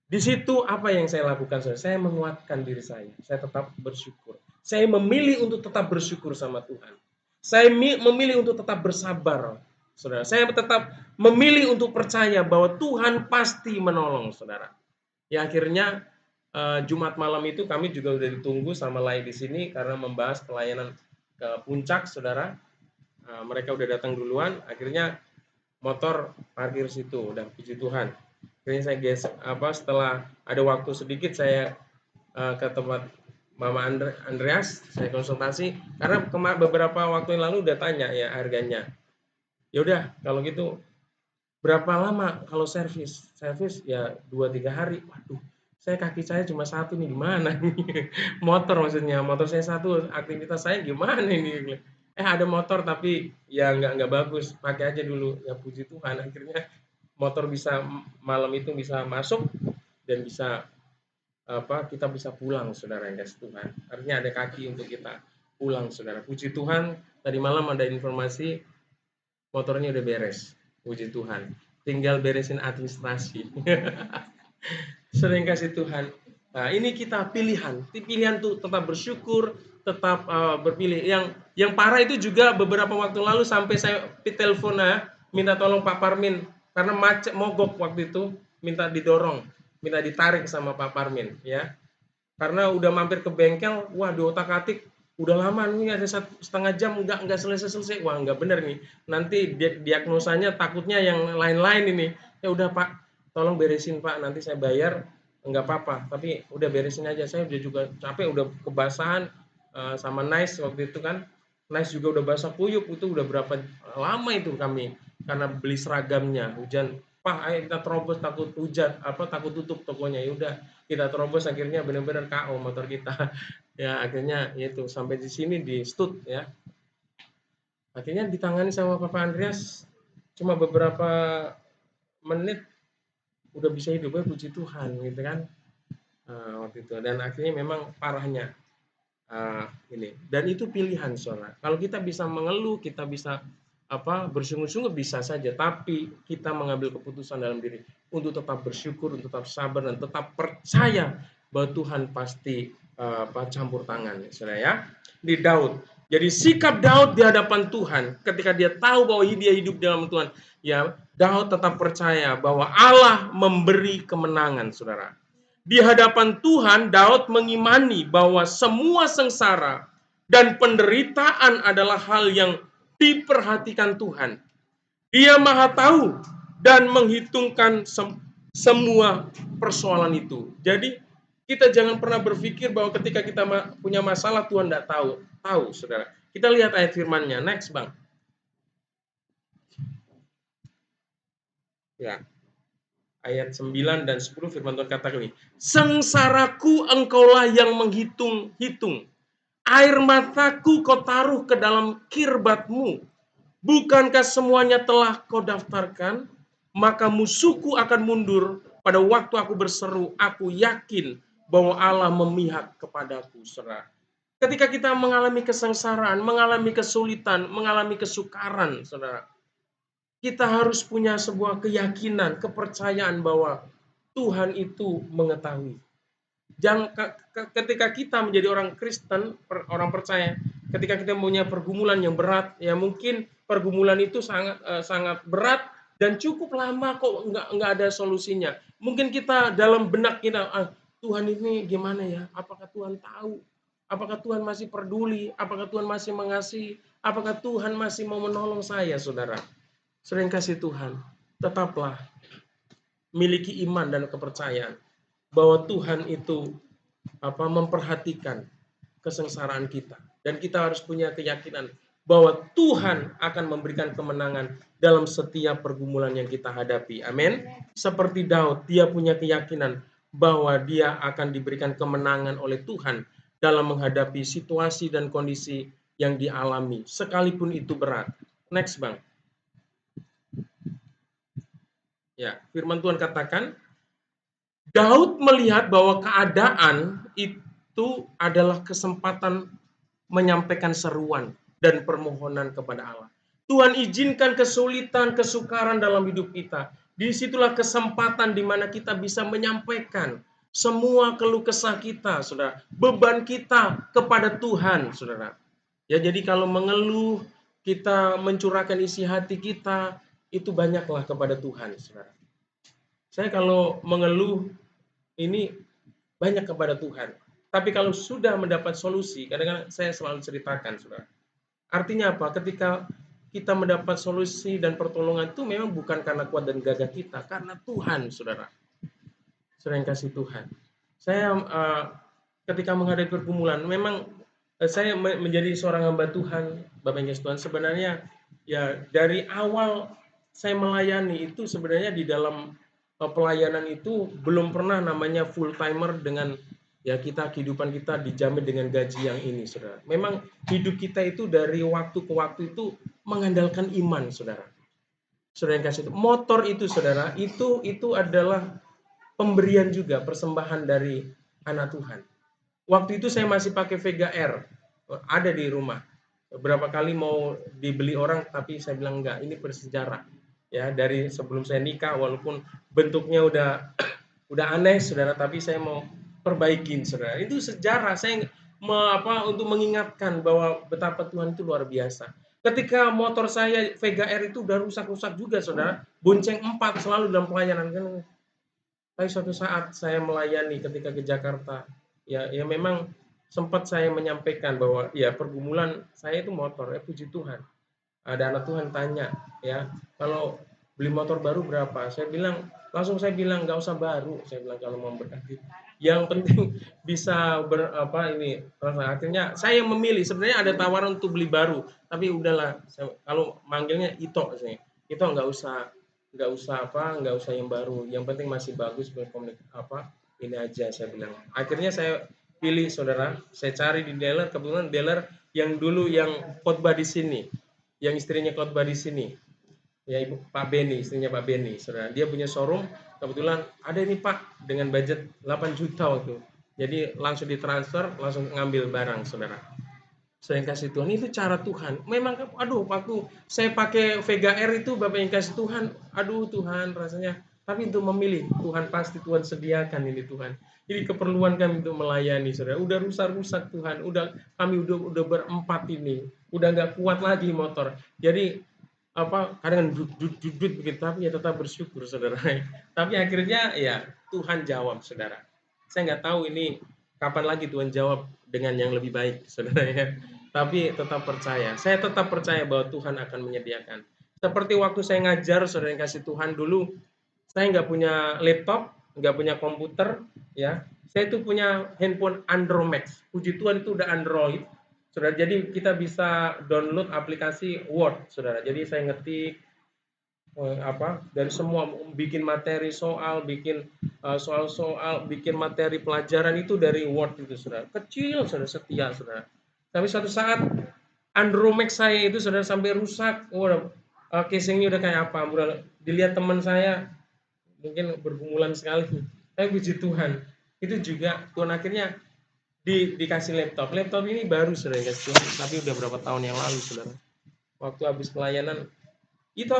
Di situ apa yang saya lakukan, saudara? Saya menguatkan diri saya. Saya tetap bersyukur. Saya memilih untuk tetap bersyukur sama Tuhan. Saya memilih untuk tetap bersabar, saudara. Saya tetap memilih untuk percaya bahwa Tuhan pasti menolong, saudara. Ya, akhirnya Jumat malam itu kami juga udah ditunggu sama Lai di sini karena membahas pelayanan ke puncak, saudara. Mereka udah datang duluan, akhirnya motor parkir situ, udah, puji Tuhan. Akhirnya saya setelah ada waktu sedikit saya ke tempat Mama Andreas, saya konsultasi karena beberapa waktu yang lalu udah tanya ya harganya. Ya udah, kalau gitu berapa lama kalau servis? Servis ya 2-3 hari. Waduh, kaki saya cuma satu nih, gimana nih? Motor maksudnya, motor saya satu, aktivitas saya gimana ini? Ada motor tapi ya nggak bagus, pakai aja dulu. Ya puji Tuhan, akhirnya motor bisa malam itu bisa masuk dan bisa kita bisa pulang, saudara yang kasih Tuhan. Artinya ada kaki untuk kita pulang, saudara. Puji Tuhan, tadi malam ada informasi motornya udah beres. Puji Tuhan. Tinggal beresin administrasi. Sering kasih Tuhan. Nah, ini kita pilihan. Pilihan tuh tetap bersyukur, tetap berpilih. Yang parah itu juga beberapa waktu lalu sampai saya telepon minta tolong Pak Parmin karena macet mogok waktu itu, minta didorong, minta ditarik sama Pak Parmin, ya. Karena udah mampir ke bengkel, wah diotak-atik, udah lama nih ada 1,5 jam nggak selesai. Wah, nggak bener nih. Nanti diagnosanya takutnya yang lain-lain ini. Ya udah Pak, tolong beresin Pak, nanti saya bayar, nggak apa-apa. Tapi udah beresin aja, saya udah juga capek, udah kebasahan sama Nice waktu itu kan. Nice juga udah basah kuyup, itu udah berapa lama itu kami karena beli seragamnya. Hujan, Pak, ayo kita terobos, takut hujan, takut tutup tokonya. Ya udah, kita terobos, akhirnya benar-benar KO motor kita. Ya akhirnya itu sampai di sini di stud, ya. Akhirnya ditangani sama Papa Andreas cuma beberapa menit udah bisa hidup, puji Tuhan gitu kan. Waktu itu, dan akhirnya memang parahnya ini, dan itu pilihan, saudara. Kalau kita bisa mengeluh, kita bisa bersungut-sungut bisa saja, tapi kita mengambil keputusan dalam diri untuk tetap bersyukur, untuk tetap sabar dan tetap percaya bahwa Tuhan pasti campur tangan, saudara ya. Di Daud Jadi sikap Daud di hadapan Tuhan ketika dia tahu bahwa dia hidup dalam Tuhan, ya Daud tetap percaya bahwa Allah memberi kemenangan, saudara. Di hadapan Tuhan, Daud mengimani bahwa semua sengsara dan penderitaan adalah hal yang diperhatikan Tuhan. Dia maha tahu dan menghitungkan semua persoalan itu. Jadi kita jangan pernah berpikir bahwa ketika kita punya masalah Tuhan tidak tahu. Tahu, saudara. Kita lihat ayat firman-Nya. Next, Bang. Ya. Ayat 9 dan 10 firman Tuhan katakan ini. Sengsaraku engkaulah yang menghitung-hitung. Air mataku kau taruh ke dalam kirbatmu. Bukankah semuanya telah kau daftarkan? Maka musuhku akan mundur pada waktu aku berseru. Aku yakin bahwa Allah memihak kepadaku, saudara. Ketika kita mengalami kesengsaraan, mengalami kesulitan, mengalami kesukaran, saudara, kita harus punya sebuah keyakinan, kepercayaan bahwa Tuhan itu mengetahui. Ketika kita menjadi orang Kristen, orang percaya, ketika kita punya pergumulan yang berat, ya mungkin pergumulan itu sangat berat dan cukup lama kok nggak ada solusinya. Mungkin kita dalam benak kita, Tuhan ini gimana ya? Apakah Tuhan tahu? Apakah Tuhan masih peduli? Apakah Tuhan masih mengasihi? Apakah Tuhan masih mau menolong saya, saudara? Sering kasih Tuhan, tetaplah miliki iman dan kepercayaan bahwa Tuhan itu memperhatikan kesengsaraan kita, dan kita harus punya keyakinan bahwa Tuhan akan memberikan kemenangan dalam setiap pergumulan yang kita hadapi. Amin. Seperti Daud, dia punya keyakinan bahwa dia akan diberikan kemenangan oleh Tuhan dalam menghadapi situasi dan kondisi yang dialami, sekalipun itu berat. Next, Bang. Ya, firman Tuhan katakan, Daud melihat bahwa keadaan itu adalah kesempatan menyampaikan seruan dan permohonan kepada Allah. Tuhan izinkan kesulitan, kesukaran dalam hidup kita. Disitulah kesempatan di mana kita bisa menyampaikan semua keluh kesah kita, saudara. Beban kita kepada Tuhan, saudara. Ya, jadi kalau mengeluh, kita mencurahkan isi hati kita, itu banyaklah kepada Tuhan, saudara. Saya kalau mengeluh, ini banyak kepada Tuhan. Tapi kalau sudah mendapat solusi, kadang-kadang saya selalu ceritakan, saudara. Artinya apa? Ketika kita mendapat solusi dan pertolongan itu memang bukan karena kuat dan gagah kita, karena Tuhan, saudara. Saudara yang kasih Tuhan. Saya ketika menghadapi pergumulan, memang saya menjadi seorang hamba Tuhan, Bapak yang kasih Tuhan. Sebenarnya ya dari awal saya melayani itu sebenarnya di dalam pelayanan itu belum pernah namanya full timer dengan ya kehidupan kita dijamin dengan gaji yang ini, saudara. Memang hidup kita itu dari waktu ke waktu itu mengandalkan iman, saudara. Saudara yang kasih motor itu, saudara, itu adalah pemberian juga, persembahan dari anak Tuhan. Waktu itu saya masih pakai Vega R, ada di rumah. Berapa kali mau dibeli orang, tapi saya bilang enggak, ini bersejarah. Ya, dari sebelum saya nikah, walaupun bentuknya udah aneh, saudara, tapi saya mau perbaikin, saudara. Itu sejarah. Saya untuk mengingatkan bahwa betapa Tuhan itu luar biasa. Ketika motor saya Vega R itu udah rusak-rusak juga, saudara. Bonceng 4 selalu dalam pelayanan kan. Tapi suatu saat saya melayani ketika ke Jakarta, ya memang sempat saya menyampaikan bahwa ya pergumulan saya itu motor, puji Tuhan. Ada anak Tuhan tanya, ya kalau beli motor baru berapa? Langsung saya bilang nggak usah baru, saya bilang kalau mau berkati. Yang penting bisa akhirnya saya memilih. Sebenarnya ada tawaran untuk beli baru, tapi udahlah. Kalau manggilnya Ito, Ito nggak usah yang baru. Yang penting masih bagus ini aja saya bilang. Akhirnya saya pilih, saudara. Saya cari di dealer, kebetulan dealer yang dulu yang khotbah di sini, yang istrinya khotbah di sini, ya Ibu Pak Beni, istrinya Pak Beni, saudara. Dia punya showroom, kebetulan ada ini Pak dengan budget 8 juta waktu. Jadi langsung ditransfer, langsung ngambil barang, saudara. Saya kasih Tuhan, itu cara Tuhan. Memang, waktu saya pakai Vega R itu, Bapak yang kasih Tuhan, aduh Tuhan, rasanya Tapi untuk memilih, Tuhan pasti Tuhan sediakan ini Tuhan. Jadi keperluan kami untuk melayani, saudara. Udah rusak-rusak Tuhan. Kami udah berempat ini. Udah nggak kuat lagi motor. Jadi kadang dudut begitu, tapi ya tetap bersyukur, saudara. Tapi akhirnya ya Tuhan jawab, saudara. Saya nggak tahu ini kapan lagi Tuhan jawab dengan yang lebih baik, saudara ya. Tapi tetap percaya. Saya tetap percaya bahwa Tuhan akan menyediakan. Seperti waktu saya ngajar, saudara yang kasih Tuhan dulu, saya nggak punya laptop, nggak punya komputer, ya. Saya itu punya handphone Andromax. Puji Tuhan itu udah Android, saudara. Jadi kita bisa download aplikasi Word, saudara. Jadi saya ngetik dari semua, bikin materi soal, bikin soal-soal, bikin materi pelajaran itu dari Word itu, saudara. Kecil, saudara, setia, saudara. Tapi suatu saat Andromax saya itu, saudara, sampai rusak. Casingnya udah kayak apa? Dilihat teman saya, mungkin bergumulan sekali. Tapi puji Tuhan, itu juga Tuhan akhirnya dikasih laptop. Laptop ini baru, saudara, kasih Tuhan, tapi udah berapa tahun yang lalu, saudara. Waktu habis pelayanan, itu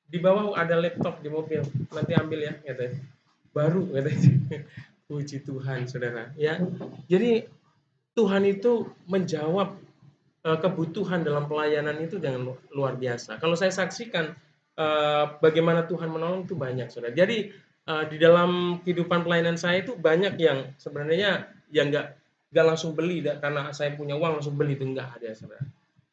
di bawah ada laptop di mobil, nanti ambil ya, katanya. Baru, katanya. Puji Tuhan, saudara. Ya, jadi Tuhan itu menjawab kebutuhan dalam pelayanan itu dengan luar biasa. Kalau saya saksikan bagaimana Tuhan menolong itu banyak, saudara. Jadi di dalam kehidupan pelayanan saya itu banyak yang sebenarnya yang nggak langsung beli karena saya punya uang langsung beli, itu nggak ada, saudara.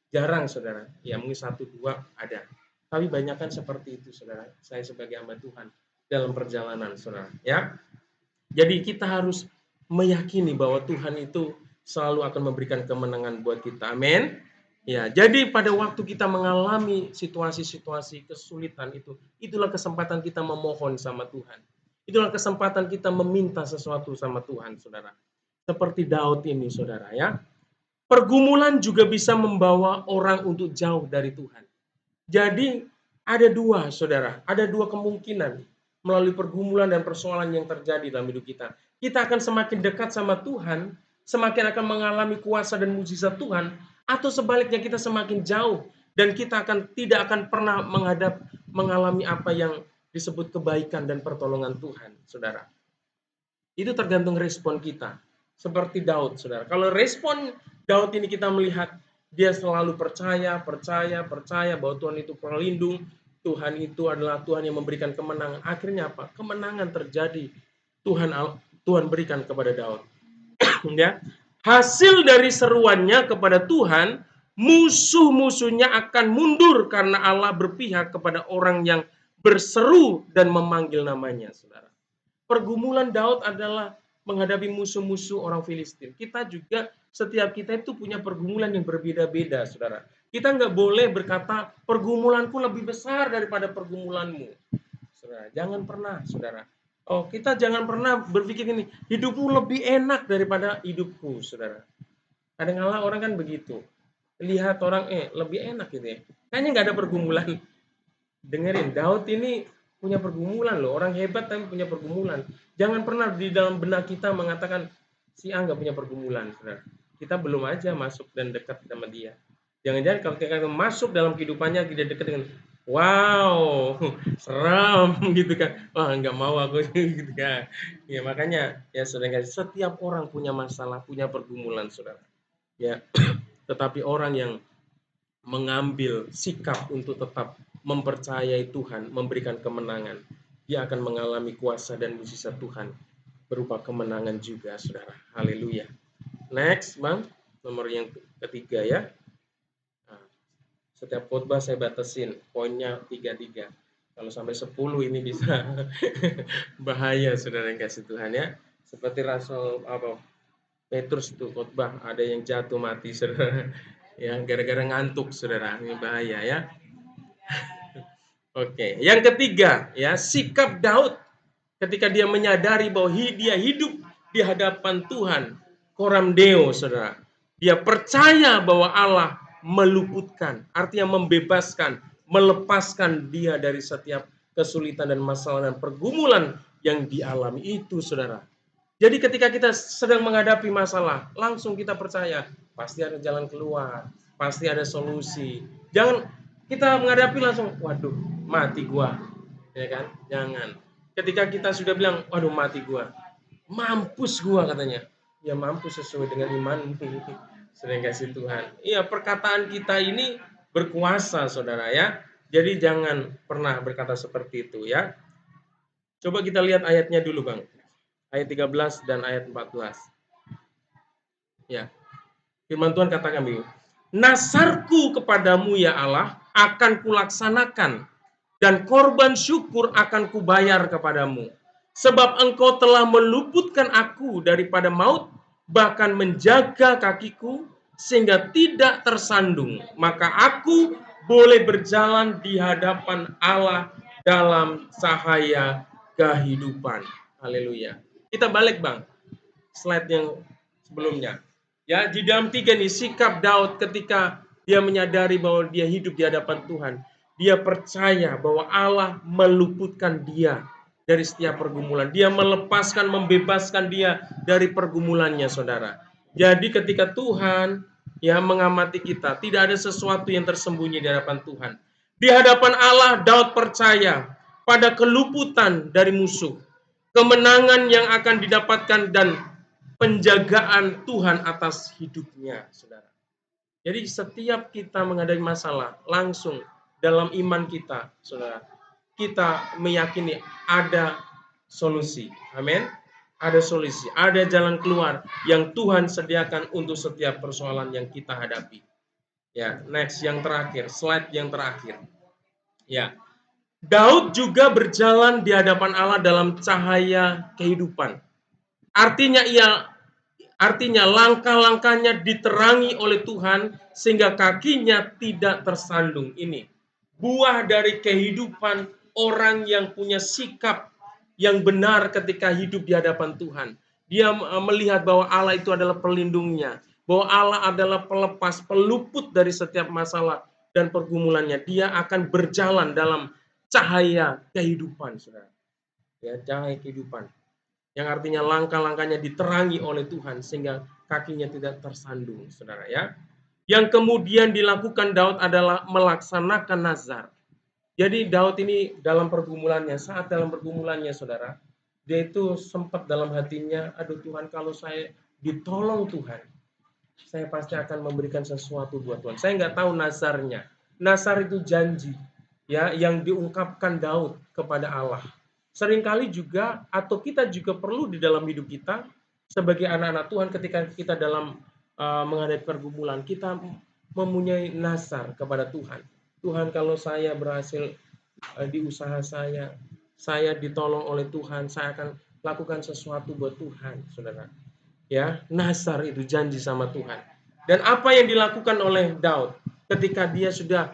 Jarang, saudara. Ya mungkin satu dua ada. Tapi banyak kan seperti itu, saudara. Saya sebagai hamba Tuhan dalam perjalanan, saudara. Ya, jadi kita harus meyakini bahwa Tuhan itu selalu akan memberikan kemenangan buat kita. Amin. Ya, jadi pada waktu kita mengalami situasi-situasi kesulitan itu, itulah kesempatan kita memohon sama Tuhan. Itulah kesempatan kita meminta sesuatu sama Tuhan, saudara. Seperti Daud ini, saudara, ya. Pergumulan juga bisa membawa orang untuk jauh dari Tuhan. Jadi ada dua, saudara, ada dua kemungkinan melalui pergumulan dan persoalan yang terjadi dalam hidup kita. Kita akan semakin dekat sama Tuhan, semakin akan mengalami kuasa dan mukjizat Tuhan, atau sebaliknya kita semakin jauh dan kita tidak akan pernah mengalami apa yang disebut kebaikan dan pertolongan Tuhan, saudara. Itu tergantung respon kita. Seperti Daud, saudara. Kalau respon Daud ini kita melihat dia selalu percaya bahwa Tuhan itu pelindung, Tuhan itu adalah Tuhan yang memberikan kemenangan. Akhirnya apa? Kemenangan terjadi. Tuhan berikan kepada Daud. Ya. Hasil dari seruannya kepada Tuhan, musuh-musuhnya akan mundur karena Allah berpihak kepada orang yang berseru dan memanggil namanya, saudara. Pergumulan Daud adalah menghadapi musuh-musuh orang Filistin. Setiap kita itu punya pergumulan yang berbeda-beda, saudara. Kita nggak boleh berkata pergumulanku lebih besar daripada pergumulanmu, saudara. Jangan pernah, saudara. Kita jangan pernah berpikir ini, hidupmu lebih enak daripada hidupku, saudara. Kadang-kadang orang kan begitu. Lihat orang, lebih enak gitu ya. Kayaknya nggak ada pergumulan. Dengerin, Daud ini punya pergumulan loh. Orang hebat tapi punya pergumulan. Jangan pernah di dalam benak kita mengatakan si A nggak punya pergumulan, saudara. Kita belum aja masuk dan dekat sama dia. Jangan-jangan kalau kita masuk dalam kehidupannya tidak dekat dengan wow, seram gitu kan. Wah, nggak mau aku gitu kan. Ya makanya ya saudara, setiap orang punya masalah, punya pergumulan, saudara. Ya, tetapi orang yang mengambil sikap untuk tetap mempercayai Tuhan, memberikan kemenangan, dia akan mengalami kuasa dan mukjizat Tuhan berupa kemenangan juga, saudara. Haleluya. Next, Bang, nomor yang ketiga ya. Setiap khotbah saya batasin, poinnya 3-3. Kalau sampai 10 ini bisa bahaya, saudara yang kasih Tuhan ya. Seperti Rasul Petrus itu khotbah, ada yang jatuh mati, saudara. Ya, gara-gara ngantuk, saudara. Ini bahaya ya. Oke, yang ketiga ya, sikap Daud ketika dia menyadari bahwa dia hidup di hadapan Tuhan, coram Deo, saudara. Dia percaya bahwa Allah meluputkan, artinya membebaskan, melepaskan dia dari setiap kesulitan dan masalah dan pergumulan yang dialami itu, saudara. Jadi ketika kita sedang menghadapi masalah, langsung kita percaya, pasti ada jalan keluar, pasti ada solusi. Jangan kita menghadapi langsung, waduh, mati gua. Ya kan? Jangan. Ketika kita sudah bilang, waduh mati gua, mampus gua katanya. Ya mampus sesuai dengan iman sering kasih Tuhan. Iya, perkataan kita ini berkuasa, saudara ya. Jadi jangan pernah berkata seperti itu ya. Coba kita lihat ayatnya dulu, Bang. Ayat 13 dan ayat 14. Ya. Firman Tuhan katakan begini. Nasarku kepadamu ya Allah akan kulaksanakan dan korban syukur akan kubayar kepadamu. Sebab engkau telah meluputkan aku daripada maut, bahkan menjaga kakiku sehingga tidak tersandung. Maka aku boleh berjalan di hadapan Allah dalam cahaya kehidupan. Haleluya. Kita balik, Bang, slide yang sebelumnya. Ya, di dalam 3 nih sikap Daud ketika dia menyadari bahwa dia hidup di hadapan Tuhan. Dia percaya bahwa Allah meluputkan dia dari setiap pergumulan. Dia melepaskan, membebaskan dia dari pergumulannya, saudara. Jadi ketika Tuhan ya mengamati kita, tidak ada sesuatu yang tersembunyi di hadapan Tuhan. Di hadapan Allah, Daud percaya pada keluputan dari musuh, kemenangan yang akan didapatkan dan penjagaan Tuhan atas hidupnya, saudara. Jadi setiap kita menghadapi masalah, langsung dalam iman kita, saudara, kita meyakini ada solusi. Amin. Ada solusi, ada jalan keluar yang Tuhan sediakan untuk setiap persoalan yang kita hadapi. Ya, next yang terakhir, slide yang terakhir. Ya, Daud juga berjalan di hadapan Allah dalam cahaya kehidupan. Artinya langkah-langkahnya diterangi oleh Tuhan sehingga kakinya tidak tersandung. Ini buah dari kehidupan orang yang punya sikap yang benar ketika hidup di hadapan Tuhan. Dia melihat bahwa Allah itu adalah pelindungnya, bahwa Allah adalah pelepas, peluput dari setiap masalah dan pergumulannya. Dia akan berjalan dalam cahaya kehidupan, saudara. Ya, cahaya kehidupan yang artinya langkah-langkahnya diterangi oleh Tuhan sehingga kakinya tidak tersandung, saudara ya. Yang kemudian dilakukan Daud adalah melaksanakan nazar. Jadi Daud ini dalam pergumulannya, saat dalam pergumulannya, saudara, dia itu sempat dalam hatinya, aduh Tuhan, kalau saya ditolong Tuhan, saya pasti akan memberikan sesuatu buat Tuhan. Saya nggak tahu nazarnya. Nazar itu janji, ya, yang diungkapkan Daud kepada Allah. Seringkali juga atau kita juga perlu di dalam hidup kita sebagai anak-anak Tuhan ketika kita dalam menghadapi pergumulan, kita mempunyai nazar kepada Tuhan. Tuhan, kalau saya berhasil di usaha saya ditolong oleh Tuhan, saya akan lakukan sesuatu buat Tuhan, saudara. Ya, nazar itu janji sama Tuhan. Dan apa yang dilakukan oleh Daud ketika dia sudah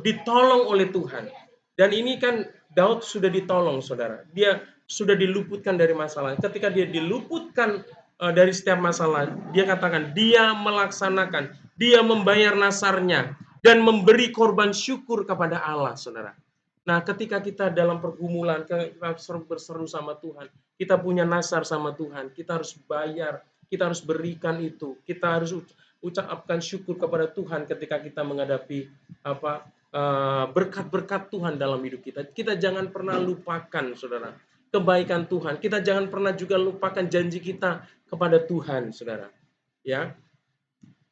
ditolong oleh Tuhan. Dan ini kan Daud sudah ditolong, saudara. Dia sudah diluputkan dari masalah. Ketika dia diluputkan dari setiap masalah, dia katakan dia melaksanakan, dia membayar nasarnya dan memberi korban syukur kepada Allah, saudara. Nah, ketika kita dalam pergumulan, kita berseru sama Tuhan, kita punya nasar sama Tuhan, kita harus bayar, kita harus berikan itu, kita harus ucapkan syukur kepada Tuhan ketika kita menghadapi berkat-berkat Tuhan dalam hidup kita. Kita jangan pernah lupakan, saudara, kebaikan Tuhan. Kita jangan pernah juga lupakan janji kita kepada Tuhan, saudara. Ya,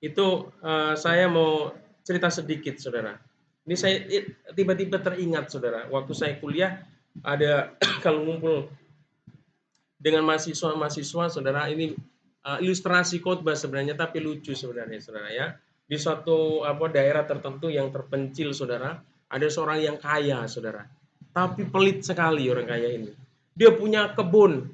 itu saya mau cerita sedikit, saudara. Ini saya tiba-tiba teringat, saudara, waktu saya kuliah ada kalau ngumpul dengan mahasiswa-mahasiswa, saudara, ini ilustrasi khotbah sebenarnya, tapi lucu sebenarnya, saudara ya. Di suatu daerah tertentu yang terpencil, saudara, ada seorang yang kaya, saudara. Tapi pelit sekali orang kaya ini. Dia punya kebun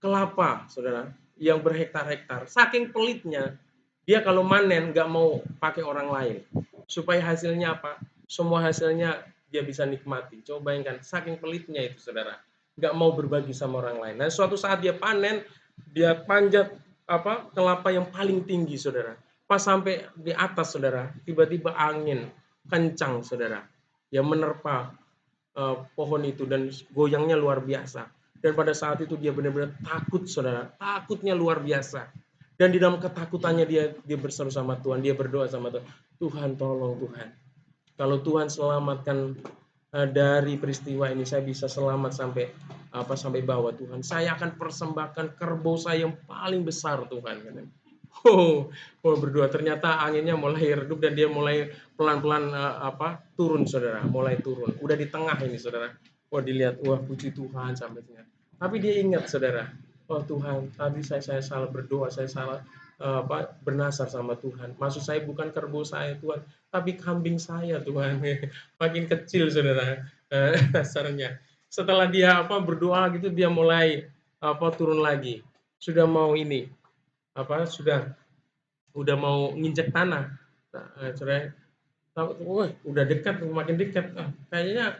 kelapa, saudara, yang berhektar-hektar. Saking pelitnya, dia kalau manen nggak mau pakai orang lain. Supaya hasilnya apa? Semua hasilnya dia bisa nikmati. Coba bayangkan, saking pelitnya itu, saudara. Nggak mau berbagi sama orang lain. Nah, suatu saat dia panen, dia panjat kelapa yang paling tinggi, saudara. Pas sampai di atas, saudara, tiba-tiba angin kencang, saudara, yang menerpa pohon itu dan goyangnya luar biasa. Dan pada saat itu dia benar-benar takut, saudara, takutnya luar biasa. Dan di dalam ketakutannya dia berseru sama Tuhan, dia berdoa sama Tuhan, Tuhan tolong Tuhan. Kalau Tuhan selamatkan dari peristiwa ini saya bisa selamat sampai bawah Tuhan. Saya akan persembahkan kerbau saya yang paling besar Tuhan. Oh, berdoa ternyata anginnya mulai redup dan dia mulai pelan-pelan turun saudara, mulai turun. Udah di tengah ini saudara. Wah dilihat, wah puji Tuhan sampai sini. Tapi dia ingat saudara, oh Tuhan, tadi saya salah berdoa, saya salah bernasar sama Tuhan. Maksud saya bukan kerbau saya Tuhan, tapi kambing saya Tuhan. Makin kecil saudara dasarnya. Setelah dia berdoa gitu dia mulai turun lagi. Sudah mau ini sudah mau nginjek tanah. Saudara, wah udah dekat, makin dekat. Kayaknya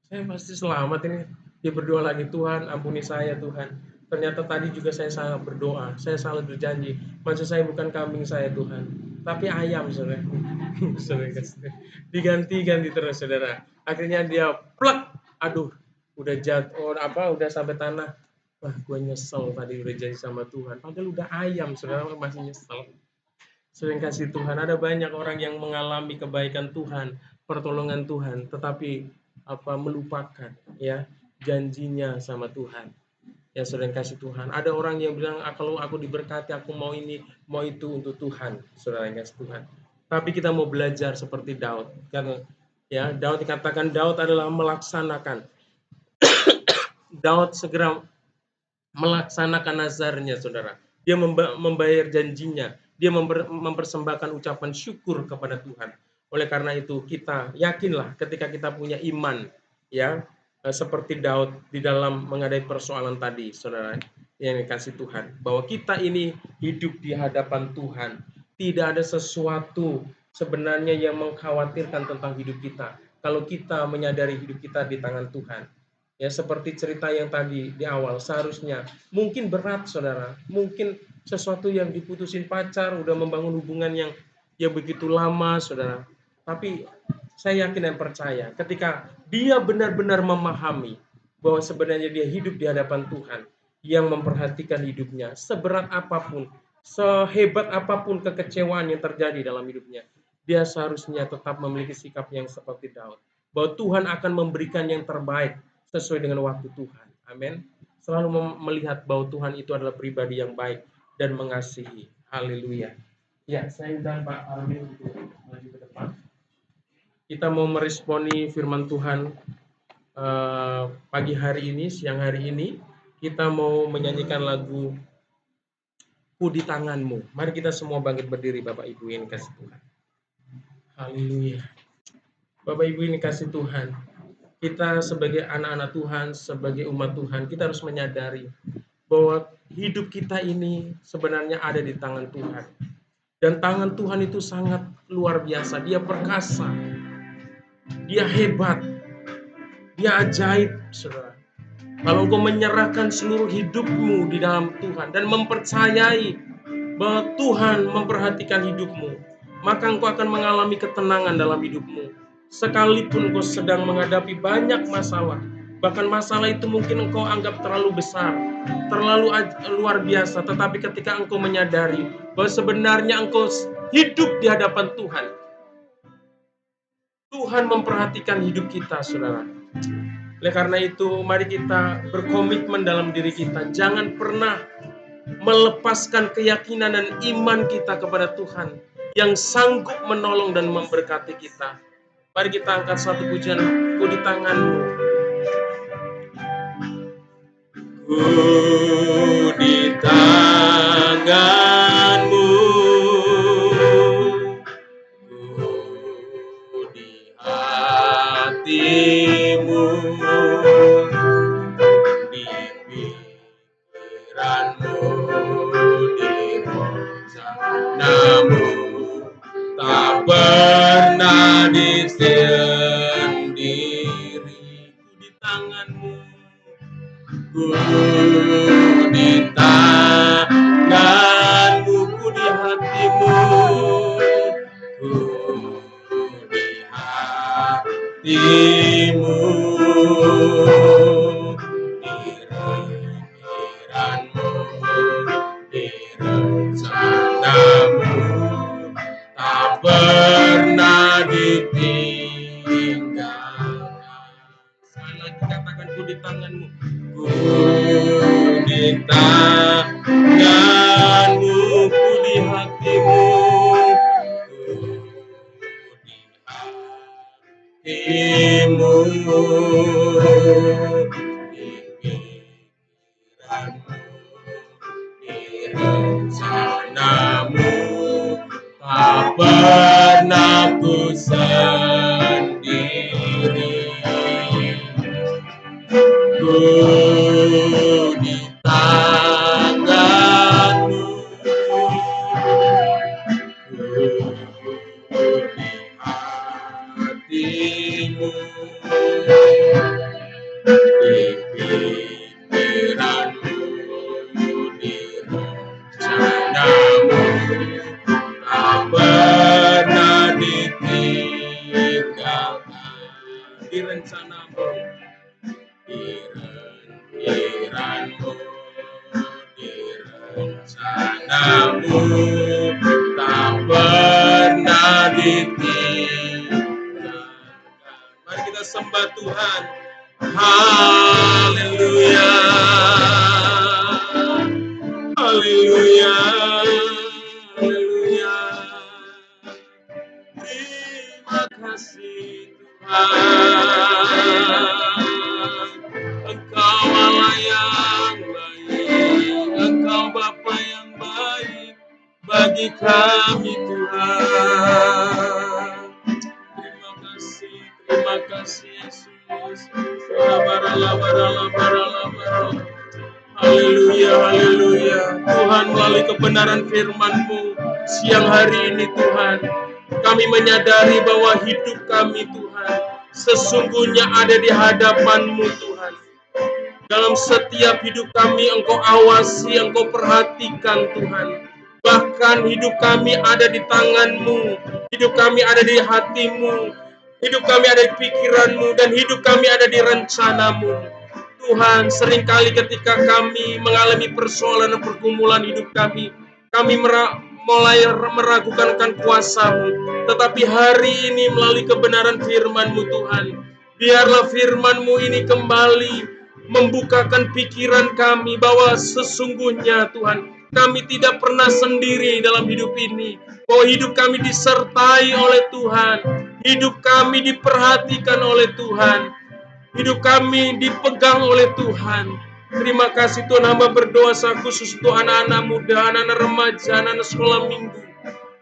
saya pasti selamat ini. Dia berdoa lagi, Tuhan ampuni saya Tuhan. Ternyata tadi juga saya salah berdoa, saya salah berjanji. Maksud saya bukan kambing saya Tuhan, tapi ayam saudara. Saudara, diganti-ganti terus saudara. Akhirnya dia plek, aduh, udah jatuh udah sampai tanah. Wah, gue nyesel tadi udah janji sama Tuhan. Padahal udah ayam, saudara masih nyesel. Sering kasih Tuhan, ada banyak orang yang mengalami kebaikan Tuhan, pertolongan Tuhan, tetapi melupakan ya janjinya sama Tuhan. Ya sering kasih Tuhan. Ada orang yang bilang, kalau aku diberkati, aku mau ini, mau itu untuk Tuhan, saudara yang kasih Tuhan. Tapi kita mau belajar seperti Daud, karena ya Daud dikatakan Daud adalah melaksanakan. Daud segera melaksanakan nazarnya, saudara. Dia membayar janjinya. Dia mempersembahkan ucapan syukur kepada Tuhan. Oleh karena itu, kita yakinlah ketika kita punya iman, ya, seperti Daud di dalam menghadapi persoalan tadi, saudara, yang dikasih Tuhan, bahwa kita ini hidup di hadapan Tuhan. Tidak ada sesuatu sebenarnya yang mengkhawatirkan tentang hidup kita. Kalau kita menyadari hidup kita di tangan Tuhan. Ya seperti cerita yang tadi di awal, seharusnya mungkin berat saudara, mungkin sesuatu yang diputusin pacar, udah membangun hubungan yang ya begitu lama saudara. Tapi saya yakin dan percaya ketika dia benar-benar memahami bahwa sebenarnya dia hidup di hadapan Tuhan yang memperhatikan hidupnya, seberat apapun, sehebat apapun kekecewaan yang terjadi dalam hidupnya, dia seharusnya tetap memiliki sikap yang seperti Daud, bahwa Tuhan akan memberikan yang terbaik sesuai dengan waktu Tuhan. Amin. Selalu melihat bahwa Tuhan itu adalah pribadi yang baik dan mengasihi. Haleluya. Ya, saya undang Pak Armin untuk maju ke depan. Kita mau meresponi firman Tuhan pagi hari ini, siang hari ini. Kita mau menyanyikan lagu Ku di Tanganmu. Mari kita semua bangkit berdiri, Bapak Ibu yang kasih Tuhan. Haleluya. Bapak Ibu ini kasih Tuhan. Kita sebagai anak-anak Tuhan, sebagai umat Tuhan, kita harus menyadari bahwa hidup kita ini sebenarnya ada di tangan Tuhan. Dan tangan Tuhan itu sangat luar biasa. Dia perkasa. Dia hebat. Dia ajaib, saudara. Kalau engkau menyerahkan seluruh hidupmu di dalam Tuhan dan mempercayai bahwa Tuhan memperhatikan hidupmu, maka engkau akan mengalami ketenangan dalam hidupmu. Sekalipun engkau sedang menghadapi banyak masalah, bahkan masalah itu mungkin engkau anggap terlalu besar, terlalu luar biasa, tetapi ketika engkau menyadari bahwa sebenarnya engkau hidup di hadapan Tuhan, Tuhan memperhatikan hidup kita, saudara. Oleh karena itu, mari kita berkomitmen dalam diri kita. Jangan pernah melepaskan keyakinan dan iman kita kepada Tuhan yang sanggup menolong dan memberkati kita. Mari kita angkat satu pujian, Ku di Tanganmu. Ku di tanganmu, ku di hatimu, di pikiranmu, di rencanamu, tak pernah disendiri. Ku di tanganmu, ku di tanganmu, ku di hatimu, ku di hatimu, di pikiranmu, di rencanamu, tak pernah ditinggalkan. tanganmu, ku di hatimu, hatimu, di pikiranmu, di rencanamu, tak pernah ku sendiri. Ku di tanganmu, ku di hatimu, di pikiranmu, di rencanamu, tak pernah ditinggalkan. Di rencanamu, di pikiranmu, di rencanamu, tak pernah ditinggalkan. Mari kita sembah Tuhan. Haleluya, haleluya, haleluya. Terima kasih Tuhan, Engkau Allah yang baik, Engkau Bapa yang baik bagi kami Tuhan. Terima kasih Yesus. Haleluya, haleluya. Tuhan, melalui kebenaran firman-Mu siang hari ini Tuhan, kami menyadari bahwa hidup kami Tuhan sesungguhnya ada di hadapan-Mu Tuhan. Dalam setiap hidup kami Engkau awasi, Engkau perhatikan Tuhan. Bahkan hidup kami ada di tangan-Mu, hidup kami ada di hati-Mu, hidup kami ada di pikiran-Mu, dan hidup kami ada di rencana-Mu. Tuhan, seringkali ketika kami mengalami persoalan dan pergumulan hidup kami mulai meragukan akan kuasa-Mu. Tetapi hari ini melalui kebenaran firman-Mu Tuhan, biarlah firman-Mu ini kembali membukakan pikiran kami bahwa sesungguhnya Tuhan, kami tidak pernah sendiri dalam hidup ini. Bahwa hidup kami disertai oleh Tuhan, hidup kami diperhatikan oleh Tuhan, hidup kami dipegang oleh Tuhan. Terima kasih Tuhan, hamba berdoa khusus untuk anak-anak muda, anak-anak remaja, anak-anak sekolah minggu.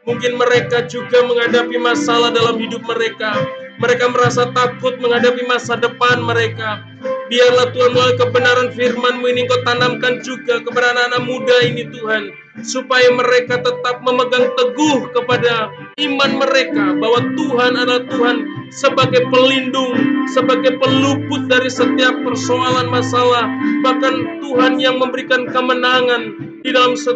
Mungkin mereka juga menghadapi masalah dalam hidup mereka. Mereka merasa takut menghadapi masa depan mereka. Biarlah Tuhan melalui kebenaran firman-Mu ini Engkau tanamkan juga kepada anak-anak muda ini Tuhan. Supaya mereka tetap memegang teguh kepada iman mereka. Bahwa Tuhan adalah Tuhan sebagai pelindung, sebagai peluput dari setiap persoalan masalah. Bahkan Tuhan yang memberikan kemenangan di dalam setiap